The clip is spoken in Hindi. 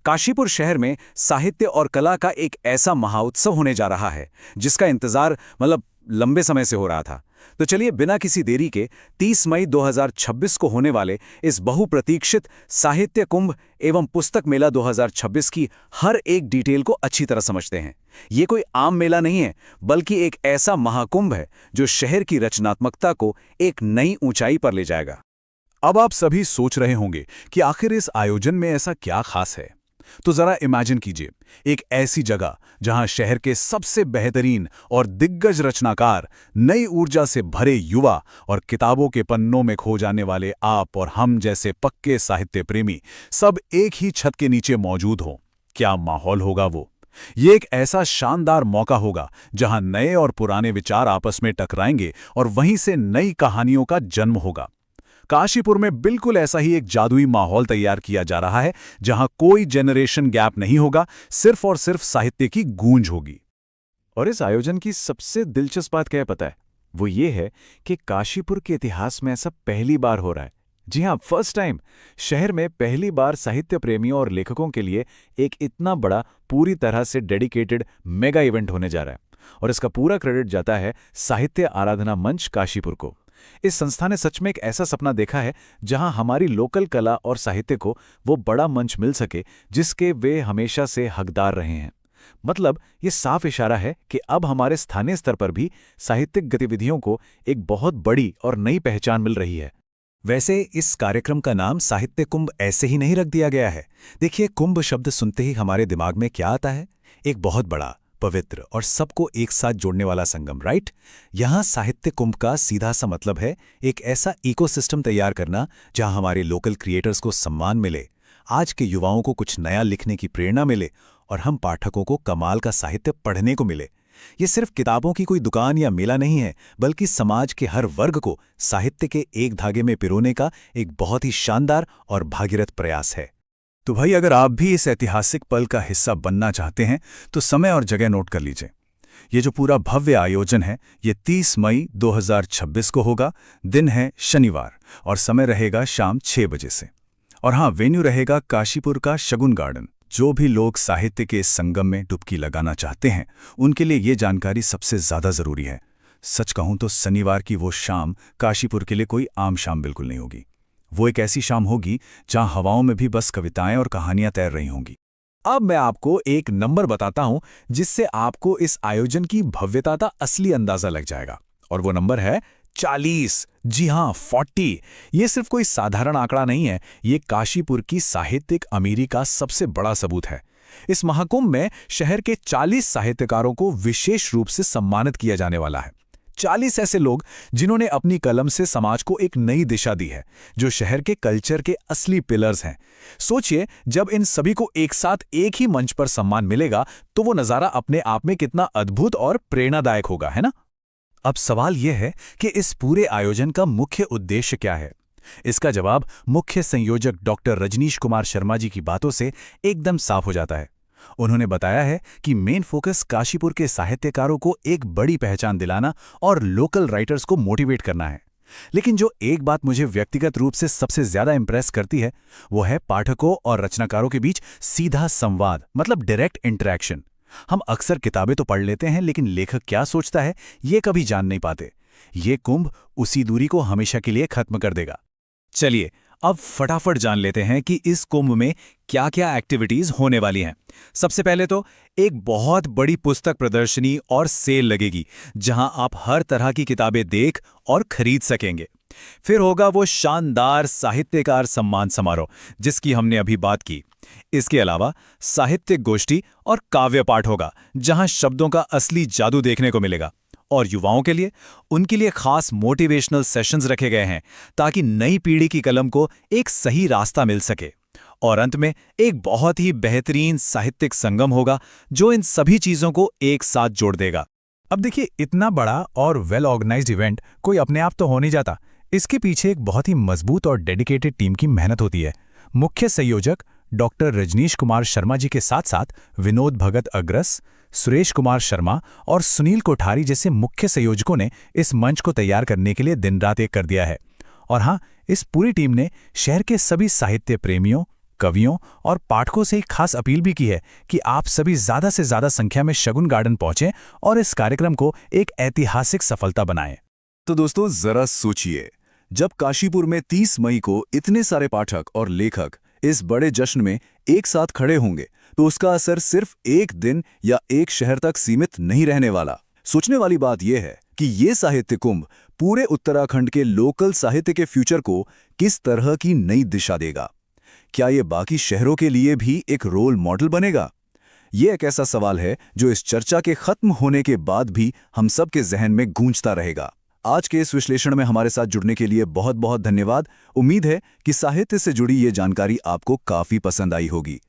काशीपुर शहर में साहित्य और कला का एक ऐसा महाउत्सव होने जा रहा है जिसका इंतजार लंबे समय से हो रहा था। तो चलिए बिना किसी देरी के 30 मई 2026 को होने वाले इस बहुप्रतीक्षित साहित्य कुंभ एवं पुस्तक मेला 2026 की हर एक डिटेल को अच्छी तरह समझते हैं। ये कोई आम मेला नहीं है, बल्कि एक ऐसा महाकुंभ है जो शहर की रचनात्मकता को एक नई ऊंचाई पर ले जाएगा। अब आप सभी सोच रहे होंगे कि आखिर इस आयोजन में ऐसा क्या खास है। तो जरा इमेजिन कीजिए, एक ऐसी जगह जहां शहर के सबसे बेहतरीन और दिग्गज रचनाकार, नई ऊर्जा से भरे युवा और किताबों के पन्नों में खो जाने वाले आप और हम जैसे पक्के साहित्य प्रेमी सब एक ही छत के नीचे मौजूद हों। क्या माहौल होगा वो। ये एक ऐसा शानदार मौका होगा जहां नए और पुराने विचार आपस में टकराएंगे और वहीं से नई कहानियों का जन्म होगा। काशीपुर में बिल्कुल ऐसा ही एक जादुई माहौल तैयार किया जा रहा है, जहां कोई जनरेशन गैप नहीं होगा, सिर्फ और सिर्फ साहित्य की गूंज होगी। और इस आयोजन की सबसे दिलचस्प बात क्या है पता है? वो ये है कि काशीपुर के इतिहास में ऐसा पहली बार हो रहा है। जी हाँ, फर्स्ट टाइम शहर में पहली बार साहित्य प्रेमियों और लेखकों के लिए एक इतना बड़ा, पूरी तरह से डेडिकेटेड मेगा इवेंट होने जा रहा है। और इसका पूरा क्रेडिट जाता है साहित्य आराधना मंच काशीपुर को। इस संस्था ने सच में एक ऐसा सपना देखा है जहां हमारी लोकल कला और साहित्य को वो बड़ा मंच मिल सके जिसके वे हमेशा से हकदार रहे हैं। मतलब ये साफ इशारा है कि अब हमारे स्थानीय स्तर पर भी साहित्यिक गतिविधियों को एक बहुत बड़ी और नई पहचान मिल रही है। वैसे इस कार्यक्रम का नाम साहित्य कुंभ ऐसे ही नहीं रख दिया गया है। देखिए, कुंभ शब्द सुनते ही हमारे दिमाग में क्या आता है? एक बहुत बड़ा, पवित्र और सबको एक साथ जोड़ने वाला संगम, राइट? यहाँ साहित्य कुंभ का सीधा सा मतलब है एक ऐसा इकोसिस्टम तैयार करना जहाँ हमारे लोकल क्रिएटर्स को सम्मान मिले, आज के युवाओं को कुछ नया लिखने की प्रेरणा मिले और हम पाठकों को कमाल का साहित्य पढ़ने को मिले। ये सिर्फ किताबों की कोई दुकान या मेला नहीं है, बल्कि समाज के हर वर्ग को साहित्य के एक धागे में पिरोने का एक बहुत ही शानदार और भागीरथ प्रयास है। तो भाई, अगर आप भी इस ऐतिहासिक पल का हिस्सा बनना चाहते हैं तो समय और जगह नोट कर लीजिए। ये जो पूरा भव्य आयोजन है, ये 30 मई 2026 को होगा। दिन है शनिवार और समय रहेगा शाम 6 बजे से। और हाँ, वेन्यू रहेगा काशीपुर का शगुन गार्डन। जो भी लोग साहित्य के इस संगम में डुबकी लगाना चाहते हैं, उनके लिए ये जानकारी सबसे ज़्यादा ज़रूरी है। सच कहूँ तो शनिवार की वो शाम काशीपुर के लिए कोई आम शाम बिल्कुल नहीं होगी। वो एक ऐसी शाम होगी जहां हवाओं में भी बस कविताएं और कहानियां तैर रही होंगी। अब मैं आपको एक नंबर बताता हूं जिससे आपको इस आयोजन की भव्यता का असली अंदाजा लग जाएगा, और वो नंबर है 40। जी हां, 40। ये सिर्फ कोई साधारण आंकड़ा नहीं है, ये काशीपुर की साहित्यिक अमीरी का सबसे बड़ा सबूत है। इस महाकुंभ में शहर के 40 साहित्यकारों को विशेष रूप से सम्मानित किया जाने वाला है। 40 ऐसे लोग जिन्होंने अपनी कलम से समाज को एक नई दिशा दी है, जो शहर के कल्चर के असली पिलर्स हैं। सोचिए, जब इन सभी को एक साथ एक ही मंच पर सम्मान मिलेगा तो वो नज़ारा अपने आप में कितना अद्भुत और प्रेरणादायक होगा, है ना? अब सवाल यह है कि इस पूरे आयोजन का मुख्य उद्देश्य क्या है? इसका जवाब मुख्य संयोजक डॉक्टर रजनीश कुमार शर्मा जी की बातों से एकदम साफ हो जाता है। उन्होंने बताया है कि मेन फोकस काशीपुर के साहित्यकारों को एक बड़ी पहचान दिलाना और लोकल राइटर्स को मोटिवेट करना है। लेकिन जो एक बात मुझे व्यक्तिगत रूप से सबसे ज्यादा इंप्रेस करती है, वो है पाठकों और रचनाकारों के बीच सीधा संवाद, मतलब डायरेक्ट इंटरेक्शन। हम अक्सर किताबें तो पढ़ लेते हैं, लेकिन लेखक क्या सोचता है ये कभी जान नहीं पाते। ये कुंभ उसी दूरी को हमेशा के लिए खत्म कर देगा। चलिए अब फटाफट जान लेते हैं कि इस कुंभ में क्या क्या एक्टिविटीज होने वाली हैं। सबसे पहले तो एक बहुत बड़ी पुस्तक प्रदर्शनी और सेल लगेगी, जहां आप हर तरह की किताबें देख और खरीद सकेंगे। फिर होगा वो शानदार साहित्यकार सम्मान समारोह जिसकी हमने अभी बात की। इसके अलावा साहित्यिक गोष्ठी और काव्य पाठ होगा, जहां शब्दों का असली जादू देखने को मिलेगा। और युवाओं के लिए, उनके लिए खास मोटिवेशनल सेशंस रखे गए हैं ताकि नई पीढ़ी की कलम को एक सही रास्ता मिल सके। और अंत में एक बहुत ही बेहतरीन साहित्यिक संगम होगा जो इन सभी चीजों को एक साथ जोड़ देगा। अब देखिए, इतना बड़ा और वेल ऑर्गेनाइज्ड इवेंट कोई अपने आप तो हो नहीं जाता। इसके पीछे एक बहुत ही मजबूत और डेडिकेटेड टीम की मेहनत होती है। मुख्य संयोजक डॉक्टर रजनीश कुमार शर्मा जी के साथ साथ विनोद भगत अग्रस, सुरेश कुमार शर्मा और सुनील कोठारी जैसे मुख्य संयोजकों ने इस मंच को तैयार करने के लिए दिन रात एक कर दिया है। और हाँ, इस पूरी टीम ने शहर के सभी साहित्य प्रेमियों, कवियों और पाठकों से एक खास अपील भी की है कि आप सभी ज़्यादा से ज़्यादा संख्या में शगुन गार्डन पहुंचें और इस कार्यक्रम को एक ऐतिहासिक सफलता बनाएं। तो दोस्तों जरा सोचिए, जब काशीपुर में 30 मई को इतने सारे पाठक और लेखक इस बड़े जश्न में एक साथ खड़े होंगे तो उसका असर सिर्फ एक दिन या एक शहर तक सीमित नहीं रहने वाला। सोचने वाली बात यह है कि ये साहित्य कुंभ पूरे उत्तराखंड के लोकल साहित्य के फ्यूचर को किस तरह की नई दिशा देगा। क्या ये बाकी शहरों के लिए भी एक रोल मॉडल बनेगा? ये एक ऐसा सवाल है जो इस चर्चा के खत्म होने के बाद भी हम सब के जहन में गूंजता रहेगा। आज के इस विश्लेषण में हमारे साथ जुड़ने के लिए बहुत बहुत धन्यवाद। उम्मीद है कि साहित्य से जुड़ी ये जानकारी आपको काफी पसंद आई होगी।